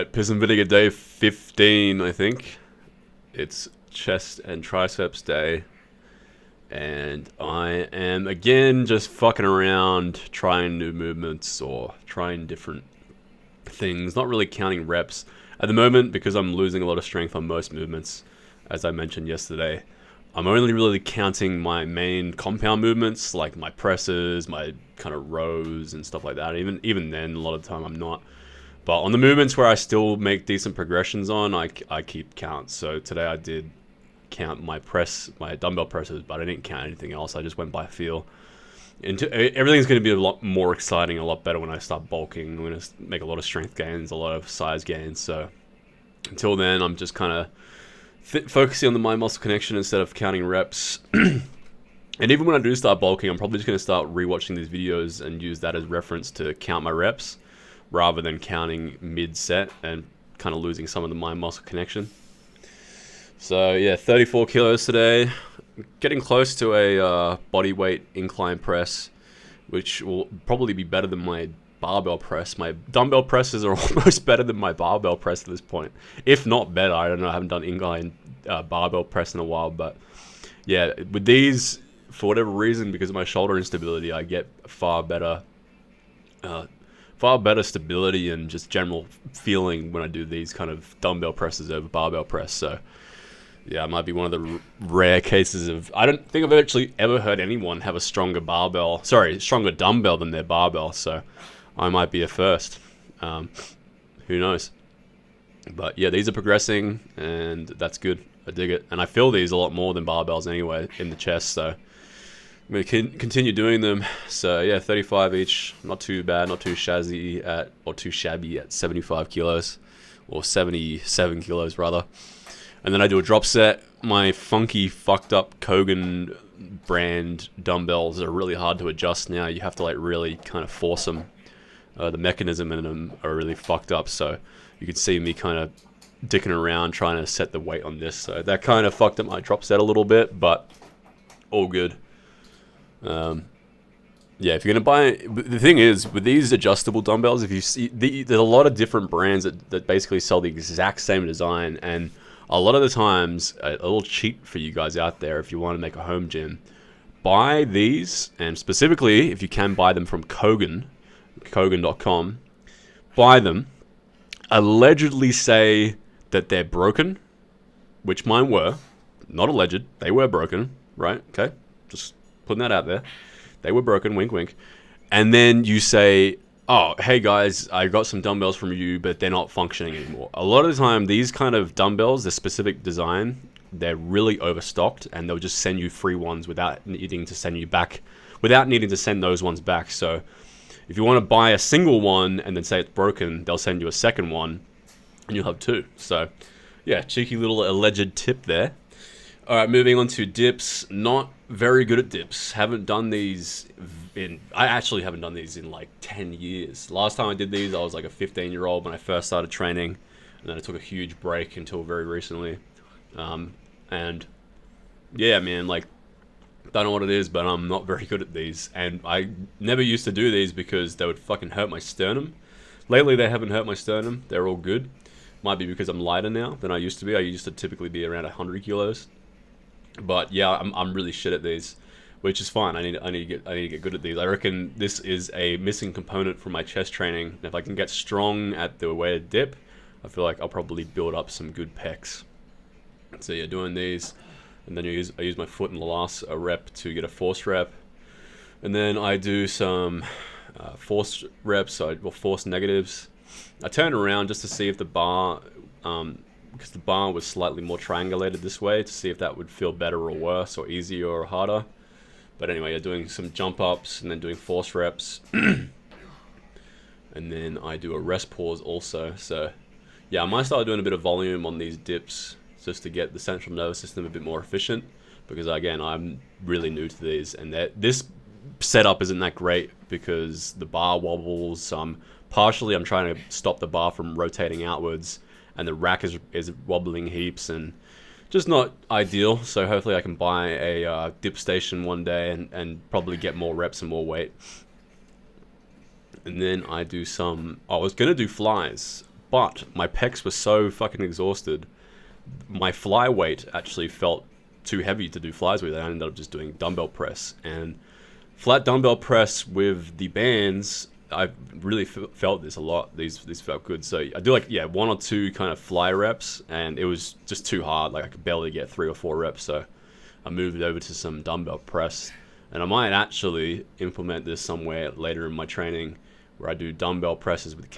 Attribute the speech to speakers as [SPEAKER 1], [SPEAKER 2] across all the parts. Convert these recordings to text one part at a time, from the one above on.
[SPEAKER 1] Alright, Piss and Vinegar day 15, I think. It's chest and triceps day. And I am, again, just fucking around, trying new movements or trying different things. Not really counting reps. At the moment, because I'm losing a lot of strength on most movements, as I mentioned yesterday, I'm only really counting my main compound movements, like my presses, my kind of rows and stuff like that. Even then, a lot of the time I'm not. But on the movements where I still make decent progressions on, I keep count. So today I did count my dumbbell presses, but I didn't count anything else. I just went by feel. Everything's going to be a lot more exciting, a lot better when I start bulking. I'm going to make a lot of strength gains, a lot of size gains. So until then, I'm just kind of focusing on the mind-muscle connection instead of counting reps. And even when I do start bulking, I'm probably just going to start rewatching these videos and use that as reference to count my reps, rather than counting mid-set and kind of losing some of the mind-muscle connection. So yeah, 34 kilos today. Getting close to a body weight incline press, which will probably be better than my barbell press. My dumbbell presses are almost better than my barbell press at this point, if not better. I don't know, I haven't done incline barbell press in a while, but yeah, with these, for whatever reason, because of my shoulder instability, I get far better stability and just general feeling when I do these kind of dumbbell presses over barbell press. So yeah, it might be one of the rare cases of, I don't think I've actually ever heard anyone have a stronger dumbbell than their barbell. So I might be a first. Who knows? But yeah, these are progressing and that's good. I dig it. And I feel these a lot more than barbells anyway in the chest. So I'm going to continue doing them. So yeah, 35 each. Not too bad, not too shabby at 75 kilos. Or 77 kilos rather. And then I do a drop set. My funky, fucked up Kogan brand dumbbells are really hard to adjust now. You have to like really kind of force them. The mechanism in them are really fucked up. So you can see me kind of dicking around trying to set the weight on this. So that kind of fucked up my drop set a little bit, but all good. Yeah, if you're going to buy... The thing is, with these adjustable dumbbells, if you see... There's a lot of different brands that basically sell the exact same design, and a lot of the times, a little cheat for you guys out there, if you want to make a home gym, buy these, and specifically, if you can buy them from Kogan.com, buy them, allegedly say that they're broken, which mine were, not alleged, they were broken, right? Okay, just putting that out there. They were broken, wink, wink. And then you say, oh, hey guys, I got some dumbbells from you, but they're not functioning anymore. A lot of the time, these kind of dumbbells, the specific design, they're really overstocked, and they'll just send you free ones without needing to send those ones back. So if you want to buy a single one and then say it's broken, they'll send you a second one, and you'll have two. So yeah, cheeky little alleged tip there. All right, moving on to dips. Not very good at dips. I actually haven't done these in like 10 years. Last time I did these, I was like a 15-year-old when I first started training, and then I took a huge break until very recently. And yeah, man, like, don't know what it is, but I'm not very good at these. And I never used to do these because they would fucking hurt my sternum. Lately, they haven't hurt my sternum. They're all good. Might be because I'm lighter now than I used to be. I used to typically be around 100 kilos. But yeah, I'm really shit at these, which is fine. I need to get good at these. I reckon this is a missing component from my chest training. And if I can get strong at the weighted dip, I feel like I'll probably build up some good pecs. So yeah, doing these, and then I use my foot in the last rep to get a force rep, and then I do some force reps, force negatives. I turn around just to see if the bar, because the bar was slightly more triangulated this way, to see if that would feel better or worse or easier or harder. But anyway, you're doing some jump ups and then doing force reps. And then I do a rest pause also. So yeah, I might start doing a bit of volume on these dips just to get the central nervous system a bit more efficient, because again, I'm really new to these, and this setup isn't that great because the bar wobbles. Partially I'm trying to stop the bar from rotating outwards, and the rack is wobbling heaps and just not ideal. So hopefully I can buy a dip station one day and probably get more reps and more weight. And then I do I was going to do flies, but my pecs were so fucking exhausted. My fly weight actually felt too heavy to do flies with. I ended up just doing dumbbell press, and flat dumbbell press with the bands, I really felt this a lot. These felt good. So I do like, yeah, 1 or 2 kind of fly reps, and it was just too hard. Like I could barely get 3 or 4 reps. So I moved over to some dumbbell press, and I might actually implement this somewhere later in my training, where I do dumbbell presses with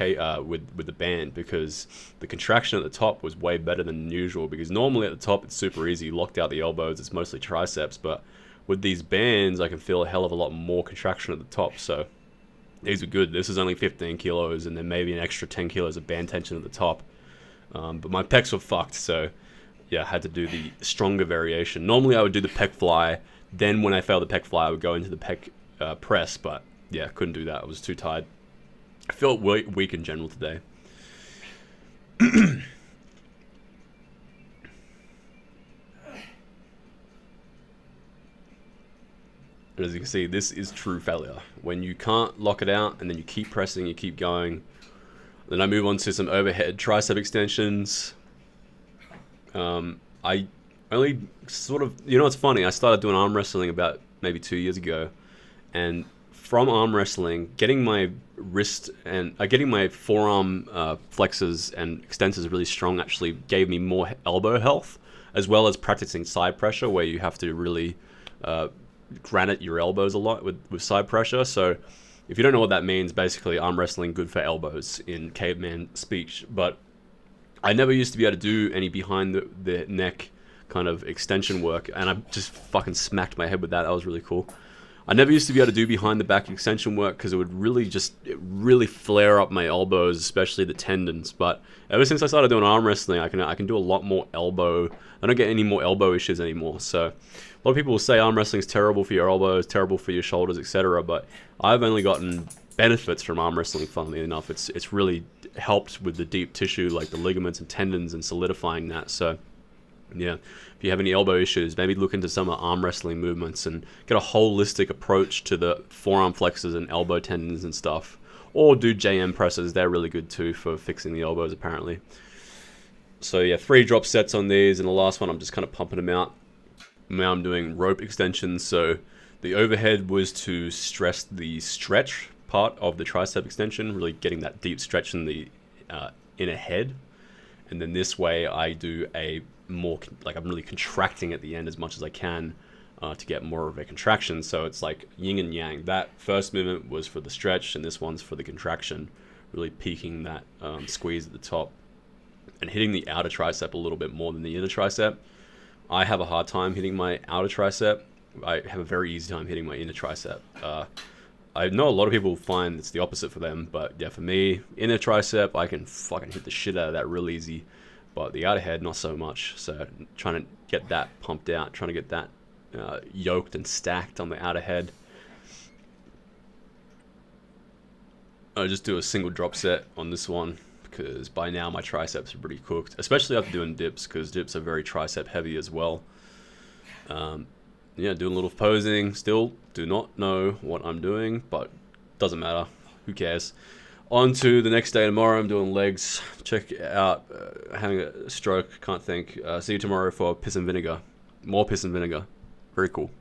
[SPEAKER 1] with the band, because the contraction at the top was way better than usual. Because normally at the top it's super easy, locked out the elbows, it's mostly triceps, but with these bands I can feel a hell of a lot more contraction at the top. So these are good. This is only 15 kilos, and then maybe an extra 10 kilos of band tension at the top. But my pecs were fucked, so yeah, I had to do the stronger variation. Normally I would do the pec fly, then when I failed the pec fly I would go into the pec press, but yeah, couldn't do that. I was too tired. I felt weak in general today. As you can see, this is true failure. When you can't lock it out and then you keep pressing, you keep going. Then I move on to some overhead tricep extensions. I only sort of, it's funny, I started doing arm wrestling about maybe 2 years ago, and from arm wrestling, getting my wrist and getting my forearm flexors and extensors really strong actually gave me more elbow health, as well as practicing side pressure, where you have to really granite your elbows a lot with side pressure. So if you don't know what that means, basically arm wrestling good for elbows in caveman speech. But I never used to be able to do any behind the neck kind of extension work, and I just fucking smacked my head with that. That was really cool. I never used to be able to do behind the back extension work because it would really flare up my elbows, especially the tendons. But ever since I started doing arm wrestling, I can do a lot more elbow. I don't get any more elbow issues anymore. So a lot of people will say arm wrestling is terrible for your elbows, terrible for your shoulders, etc. But I've only gotten benefits from arm wrestling. Funnily enough, it's really helped with the deep tissue, like the ligaments and tendons, and solidifying that. So yeah, if you have any elbow issues, maybe look into some arm wrestling movements and get a holistic approach to the forearm flexors and elbow tendons and stuff. Or do JM presses, they're really good too for fixing the elbows apparently. So yeah, 3 drop sets on these, and the last one I'm just kind of pumping them out. Now I'm doing rope extensions. So the overhead was to stress the stretch part of the tricep extension, really getting that deep stretch in the inner head. And then this way I do a more, like I'm really contracting at the end as much as I can to get more of a contraction. So it's like yin and yang. That first movement was for the stretch, and this one's for the contraction, really peaking that squeeze at the top and hitting the outer tricep a little bit more than the inner tricep. I have a hard time hitting my outer tricep. I have a very easy time hitting my inner tricep. I know a lot of people find it's the opposite for them, but yeah, for me, inner tricep, I can fucking hit the shit out of that real easy, but the outer head, not so much. So trying to get that pumped out, trying to get that yoked and stacked on the outer head. I just do a single drop set on this one, because by now my triceps are pretty cooked, especially after doing dips, because dips are very tricep heavy as well. Yeah, doing a little posing. Still do not know what I'm doing, but doesn't matter. Who cares? On to the next day tomorrow. I'm doing legs. Check out having a stroke. Can't think. See you tomorrow for piss and vinegar. More piss and vinegar. Very cool.